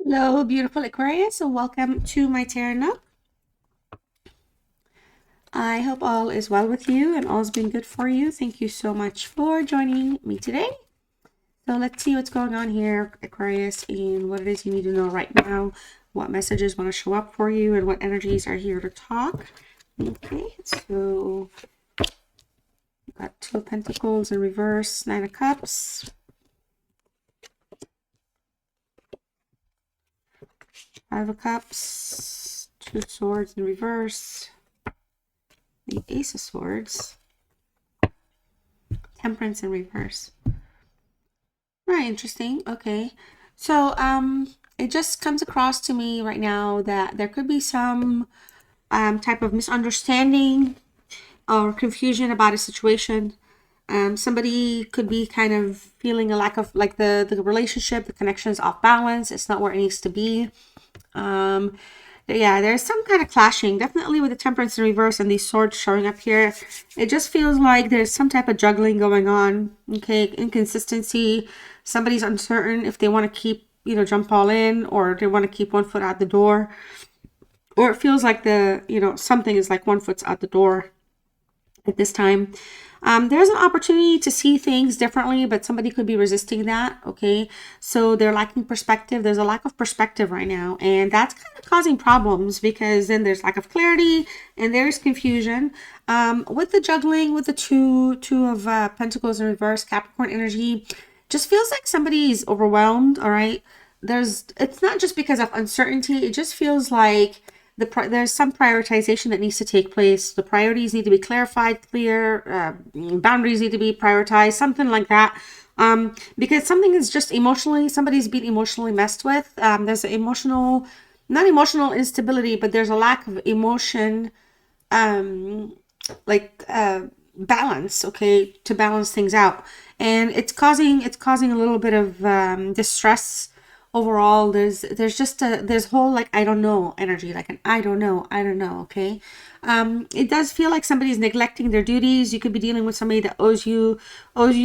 Hello, beautiful Aquarius, and welcome to my tarot nook. I hope all is well with you and all's been good for you. Thank you so much for joining me today. So let's see what's going on here, Aquarius, and what it is you need to know right now, what messages want to show up for you, and what energies are here to talk. Okay, so we've got Two of Pentacles in reverse, Nine of Cups, Five of Cups, Two of Swords in reverse, the Ace of Swords, Temperance in reverse. Very interesting. Okay. So it just comes across to me right now that there could be some type of misunderstanding or confusion about a situation. Somebody could be kind of feeling a lack of, like, the relationship, the connection is off balance. It's not where it needs to be. Yeah, there's some kind of clashing, definitely with the Temperance in reverse and these swords showing up here. It just feels like there's some type of juggling going on. Okay, inconsistency. Somebody's uncertain if they want to keep, jump all in, or they want to keep one foot out the door. Or it feels like something is like one foot's out the door at this time. There's an opportunity to see things differently, but somebody could be resisting that. Okay, so they're lacking perspective. There's a lack of perspective right now, and that's kind of causing problems, because then there's lack of clarity and there's confusion. With the juggling, with the two of Pentacles in reverse, Capricorn energy, just feels like somebody's overwhelmed. All right, it's not just because of uncertainty. It just feels like there's some prioritization that needs to take place. The priorities need to be clarified, clear, boundaries need to be prioritized, something like that. Because something is just somebody's being emotionally messed with. There's not emotional instability, but there's a lack of emotion, balance, okay, to balance things out. And it's causing a little bit of distress overall. There's whole, like, I don't know energy, like an I don't know, okay. It does feel like somebody's neglecting their duties. You could be dealing with somebody that owes you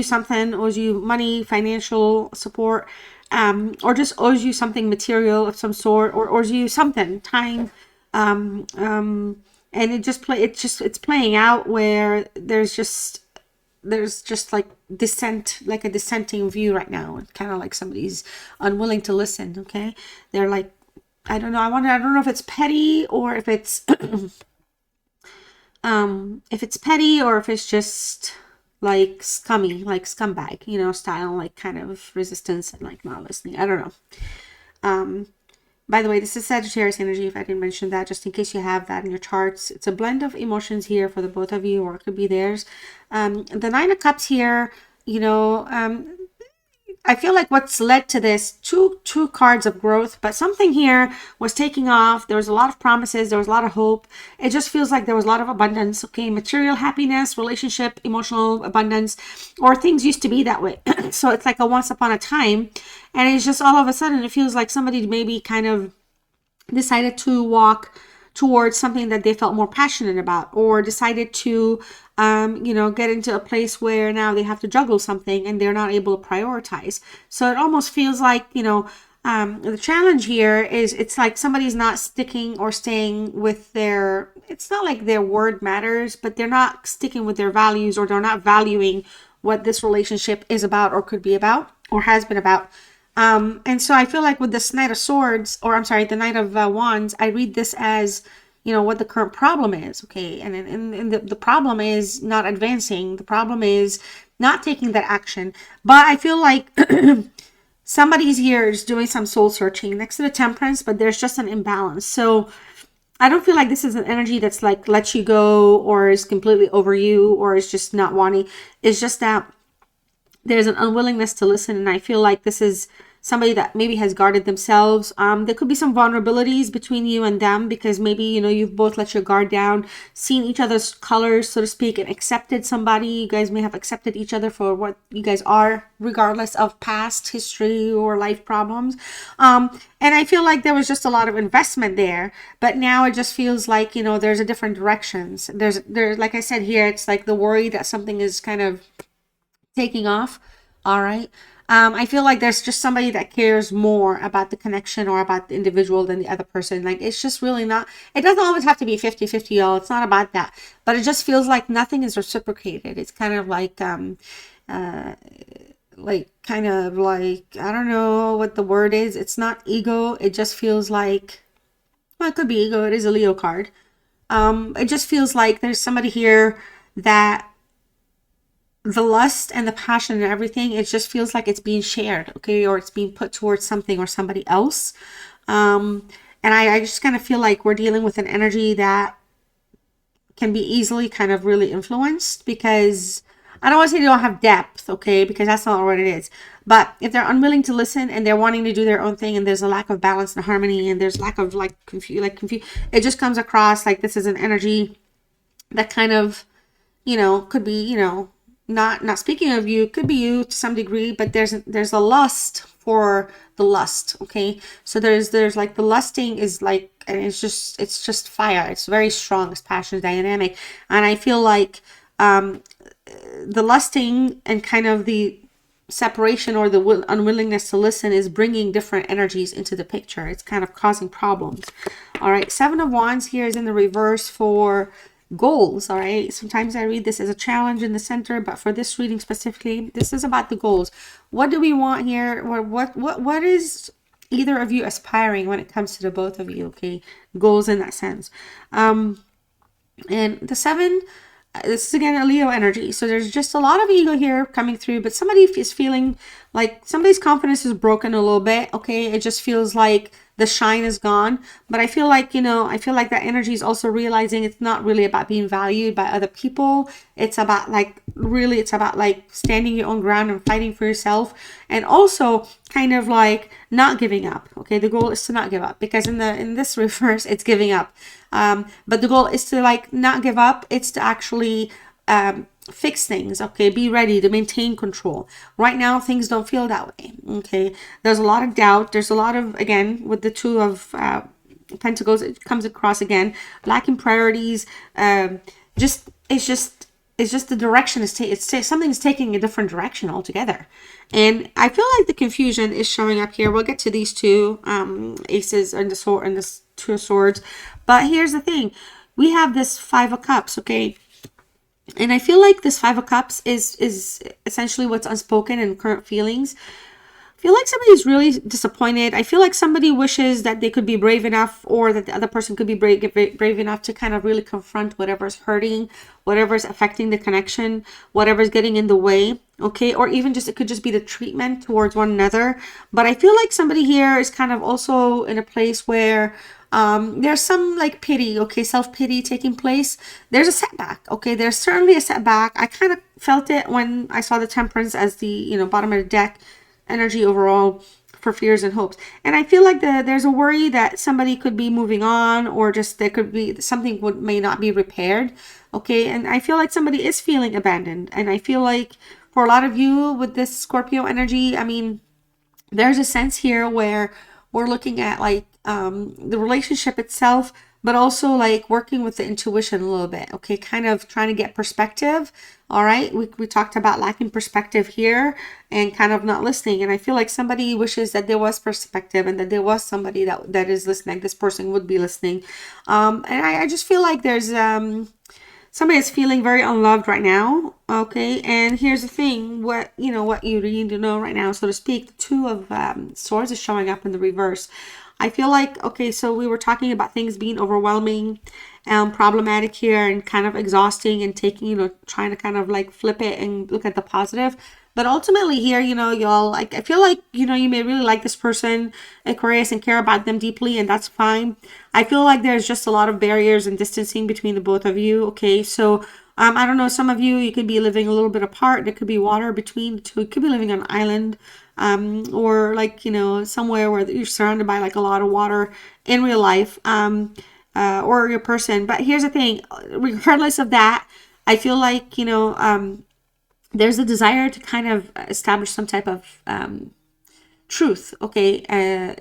something, owes you money, financial support, or just owes you something material of some sort, or owes you something, time. And it's playing out where there's just like dissent, like a dissenting view right now. It's kind of like somebody's unwilling to listen. Okay, they're like, I don't know. I don't know if it's petty, or if it's if it's petty, or if it's just like scummy, like scumbag, style, like kind of resistance and like not listening. I don't know. By the way, this is Sagittarius energy, if I didn't mention that, just in case you have that in your charts. It's a blend of emotions here for the both of you, or it could be theirs. The Nine of Cups here, I feel like what's led to this, two cards of growth, but something here was taking off. There was a lot of promises. There was a lot of hope. It just feels like there was a lot of abundance. Okay, material happiness, relationship, emotional abundance, or things used to be that way. So it's like a once upon a time, and it's just all of a sudden it feels like somebody maybe kind of decided to walk towards something that they felt more passionate about, or decided to get into a place where now they have to juggle something and they're not able to prioritize. So it almost feels like, the challenge here is, it's like somebody's not sticking or staying with it's not like their word matters, but they're not sticking with their values, or they're not valuing what this relationship is about, or could be about, or has been about. And so I feel like with this Knight of Swords, or I'm sorry, the Knight of Wands, I read this as, what the current problem is. Okay. And the problem is not advancing. The problem is not taking that action. But I feel like somebody's here is doing some soul searching next to the Temperance, but there's just an imbalance. So I don't feel like this is an energy that's like lets you go, or is completely over you, or is just not wanting. It's just that there's an unwillingness to listen. And I feel like this is somebody that maybe has guarded themselves. There could be some vulnerabilities between you and them, because maybe, you've both let your guard down, seen each other's colors, so to speak, and accepted somebody. You guys may have accepted each other for what you guys are, regardless of past history or life problems. And I feel like there was just a lot of investment there, but now it just feels like, there's a different directions. There's, like I said here, it's like the worry that something is kind of taking off. All right. I feel like there's just somebody that cares more about the connection or about the individual than the other person. Like, it's just really not, it doesn't always have to be 50-50, y'all. It's not about that. But it just feels like nothing is reciprocated. It's kind of kind of like, I don't know what the word is. It's not ego. It just feels like, well, it could be ego. It is a Leo card. It just feels like there's somebody here that the lust and the passion and everything, it just feels like it's being shared, okay, or it's being put towards something or somebody else. And I just kind of feel like we're dealing with an energy that can be easily kind of really influenced, because I don't want to say they don't have depth, okay, because that's not what it is. But if they're unwilling to listen and they're wanting to do their own thing, and there's a lack of balance and harmony, and there's lack of confuse, it just comes across like this is an energy that kind of, could be, not speaking of you, could be you to some degree, but there's a lust for the lust, okay? So there's like the lusting is like, and it's just fire. It's very strong, it's passionate, dynamic, and I feel like the lusting and kind of the separation or the unwillingness to listen is bringing different energies into the picture. It's kind of causing problems. All right, Seven of Wands here is in the reverse for goals. All right, sometimes I read this as a challenge in the center, but for this reading specifically, this is about the goals. What do we want here, or what is either of you aspiring when it comes to the both of you? Okay, goals in that sense. And the seven, this is again a Leo energy, so there's just a lot of ego here coming through, but somebody is feeling like somebody's confidence is broken a little bit, okay? It just feels like the shine is gone. But I feel like, I feel like that energy is also realizing it's not really about being valued by other people. It's about like, really, it's about like standing your own ground and fighting for yourself, and also kind of like not giving up. Okay, the goal is to not give up, because in this reverse it's giving up. But the goal is to like not give up. It's to actually fix things, okay? Be ready to maintain control. Right now things don't feel that way, okay? There's a lot of doubt. There's a lot of, again, with the Two of Pentacles, it comes across again, lacking priorities. It's just the direction is something's taking a different direction altogether. And I feel like the confusion is showing up here. We'll get to these two aces and the sword and this Two of Swords. But here's the thing. We have this Five of Cups, okay? And I feel like this Five of Cups is essentially what's unspoken and current feelings. I feel like somebody's really disappointed. I feel like somebody wishes that they could be brave enough, or that the other person could be brave enough to kind of really confront whatever's hurting, whatever's affecting the connection, whatever's getting in the way, okay? Or even just, it could just be the treatment towards one another. But I feel like somebody here is kind of also in a place where there's some like pity, okay, self-pity taking place. There's a setback, okay? There's certainly a setback. I kind of felt it when I saw the Temperance as the, bottom of the deck energy overall for fears and hopes. And I feel like there's a worry that somebody could be moving on, or just there could be something may not be repaired, okay? And I feel like somebody is feeling abandoned. And I feel like for a lot of you with this Scorpio energy, I mean, there's a sense here where we're looking at like the relationship itself, but also like working with the intuition a little bit, okay? Kind of trying to get perspective. All right, we talked about lacking perspective here and kind of not listening. And I feel like somebody wishes that there was perspective and that there was somebody that is listening. This person would be listening. And I just feel like there's somebody is feeling very unloved right now, okay? And here's the thing, what you need to know right now, so to speak. The Two of Swords is showing up in the reverse. I feel like, okay, so we were talking about things being overwhelming, problematic here, and kind of exhausting, and taking, trying to kind of like flip it and look at the positive. But ultimately here, y'all, like, I feel like, you may really like this person, Aquarius, and care about them deeply, and that's fine. I feel like there's just a lot of barriers and distancing between the both of you, okay? So, I don't know, some of you could be living a little bit apart. There could be water between the two. You could be living on an island, or like, somewhere where you're surrounded by like a lot of water in real life, or your person. But here's the thing, regardless of that, I feel like, there's a desire to kind of establish some type of truth, okay,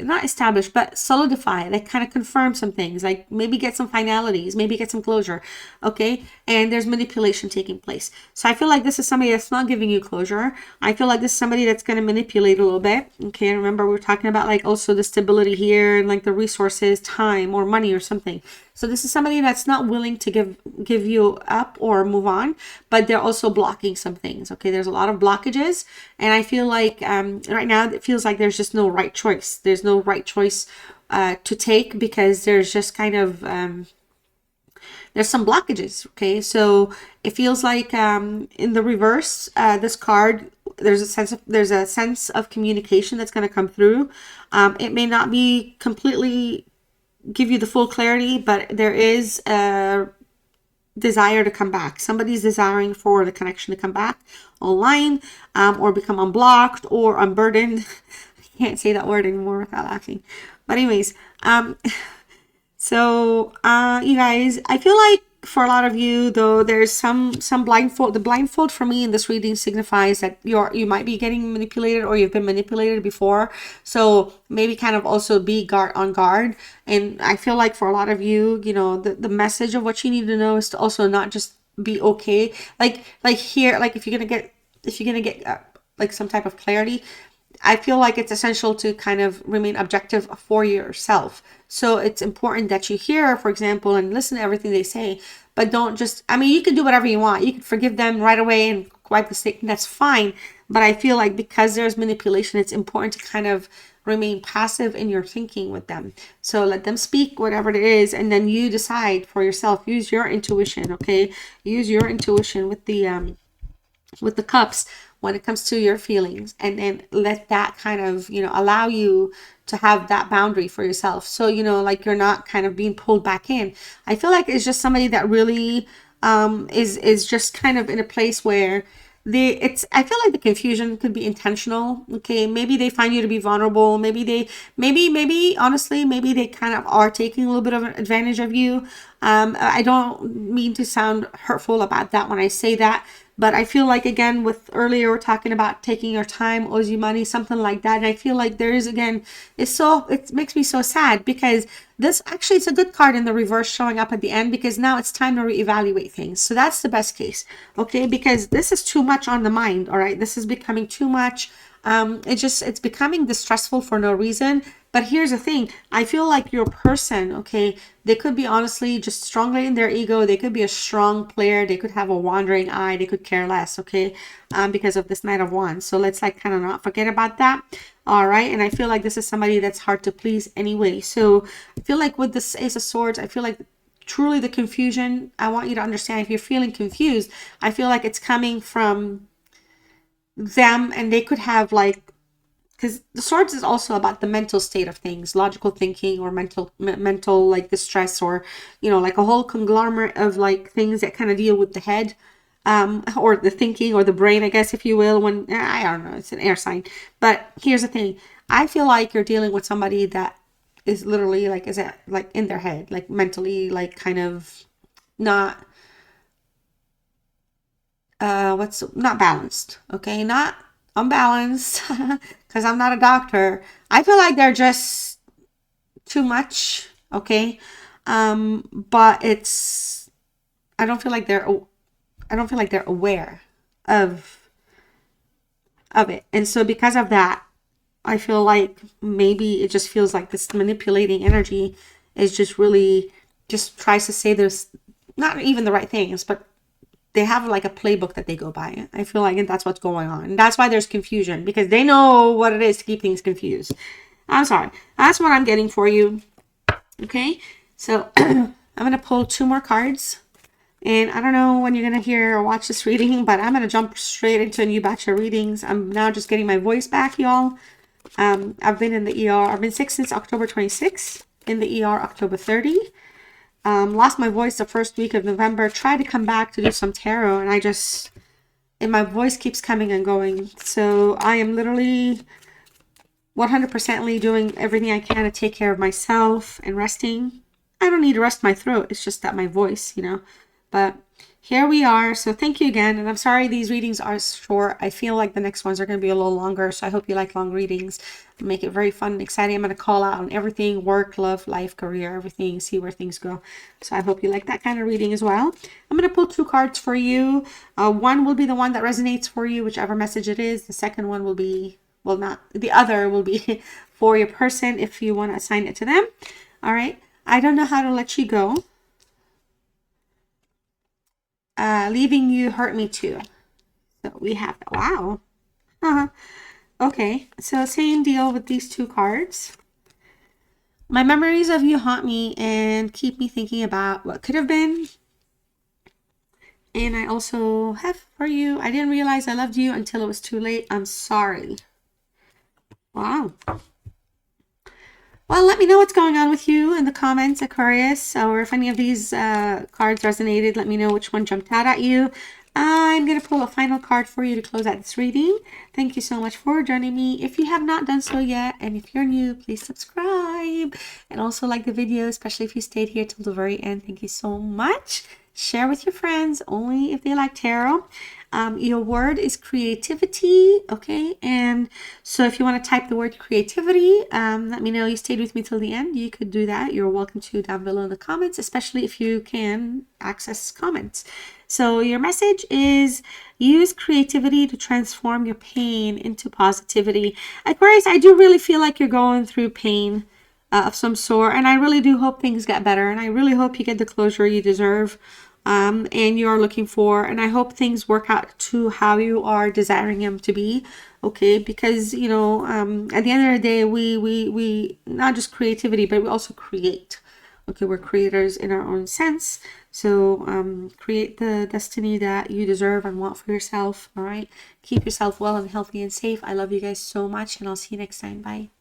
not establish, but solidify, like kind of confirm some things, like maybe get some finalities, maybe get some closure, okay. And there's manipulation taking place. So I feel like this is somebody that's not giving you closure. I feel like this is somebody that's going to manipulate a little bit, okay. And remember, we're talking about like also the stability here and like the resources, time or money or something. So this is somebody that's not willing to give you up or move on, but they're also blocking some things. Okay, there's a lot of blockages, and I feel like right now it feels like there's just no right choice. There's no right choice to take, because there's just kind of there's some blockages. Okay, so it feels like in the reverse, this card, there's a sense of communication that's going to come through. It may not be completely give you the full clarity, but there is a desire to come back. Somebody's desiring for the connection to come back online, or become unblocked or unburdened. I can't say that word anymore without laughing. But anyways, so you guys, I feel like for a lot of you, though, there's some blindfold. The blindfold for me in this reading signifies that you might be getting manipulated, or you've been manipulated before. So maybe kind of also be on guard. And I feel like for a lot of you, you know, the message of what you need to know is to also not just be okay. Like here, like if you're gonna get like some type of clarity, I feel like it's essential to kind of remain objective for yourself. So it's important that you hear, for example, and listen to everything they say, but don't just, I mean, you can do whatever you want. You can forgive them right away and wipe the slate. That's fine. But I feel like because there's manipulation, it's important to kind of remain passive in your thinking with them. So let them speak whatever it is, and then you decide for yourself. Use your intuition, okay? Use your intuition with the cups when it comes to your feelings, and then let that kind of, you know, allow you to have that boundary for yourself. So, you know, like you're not kind of being pulled back in. I feel like it's just somebody that really is just kind of in a place where I feel like the confusion could be intentional. Okay, maybe they find you to be vulnerable. Maybe honestly, maybe they kind of are taking a little bit of an advantage of you. I don't mean to sound hurtful about that when I say that, but I feel like, again, with earlier we're talking about taking your time, owes you money, something like that. And I feel like there is, again, it makes me so sad, because this actually, it's a good card in the reverse showing up at the end, because now it's time to reevaluate things. So that's the best case, okay? Because this is too much on the mind, all right? This is becoming too much. It's becoming distressful for no reason. But here's the thing, I feel like your person, okay, they could be honestly just strongly in their ego. They could be a strong player. They could have a wandering eye. They could care less, okay, because of this Knight of Wands. So let's like kind of not forget about that. All right. And I feel like this is somebody that's hard to please anyway. So I feel like with this Ace of Swords, I feel like truly the confusion, I want you to understand, if you're feeling confused, I feel like it's coming from them, and they could have like, because the swords is also about the mental state of things, logical thinking, or mental like distress, or, you know, like a whole conglomerate of like things that kind of deal with the head, or the thinking, or the brain, I guess, if you will. When, I don't know, it's an air sign. But here's the thing, I feel like you're dealing with somebody that is literally like, is it like in their head, like mentally, like kind of not not balanced, okay, not unbalanced, because I'm not a doctor. I feel like they're just too much, okay, but I don't feel like they're aware of it. And so because of that, I feel like maybe it just feels like this manipulating energy is just really just tries to say there's not even the right things, but they have like a playbook that they go by. I feel like that's what's going on. And that's why there's confusion, because they know what it is to keep things confused. I'm sorry. That's what I'm getting for you. Okay. So I'm going to pull 2 more cards. And I don't know when you're going to hear or watch this reading, but I'm going to jump straight into a new batch of readings. I'm now just getting my voice back, y'all. I've been in the ER. I've been sick since October 26th. In the ER October 30. Lost my voice the first week of November. Tried to come back to do some tarot, and my voice keeps coming and going. So I am literally 100% doing everything I can to take care of myself and resting. I don't need to rest my throat. It's just that my voice, you know, But here we are. So thank you again. And I'm sorry these readings are short. I feel like the next ones are going to be a little longer. So I hope you like long readings. Make it very fun and exciting. I'm going to call out on everything, work, love, life, career, everything, see where things go. So I hope you like that kind of reading as well. I'm going to pull 2 cards for you. One will be the one that resonates for you, whichever message it is. The second one will be, well, not, the other will be for your person if you want to assign it to them. All right. I don't know how to let you go. Leaving you hurt me too. So we have that. Wow. Okay, so same deal with these 2 cards. My memories of you haunt me and keep me thinking about what could have been. And I also have for you, I didn't realize I loved you until it was too late. I'm sorry. Wow. Well, let me know what's going on with you in the comments, Aquarius, or if any of these cards resonated, let me know which one jumped out at you. I'm going to pull a final card for you to close out this reading. Thank you so much for joining me. If you have not done so yet, and if you're new, please subscribe and also like the video, especially if you stayed here till the very end. Thank you so much. Share with your friends, only if they like tarot. Your word is creativity, okay? And so if you want to type the word creativity, let me know you stayed with me till the end. You could do that. You're welcome to down below in the comments, especially if you can access comments. So your message is use creativity to transform your pain into positivity. Aquarius, I do really feel like you're going through pain of some sort, and I really do hope things get better, and I really hope you get the closure you deserve and you're looking for, and I hope things work out to how you are desiring them to be, okay? Because, you know, at the end of the day, we not just creativity, but we also create. Okay, we're creators in our own sense. So create the destiny that you deserve and want for yourself. All right, keep yourself well and healthy and safe. I love you guys so much, and I'll see you next time. Bye.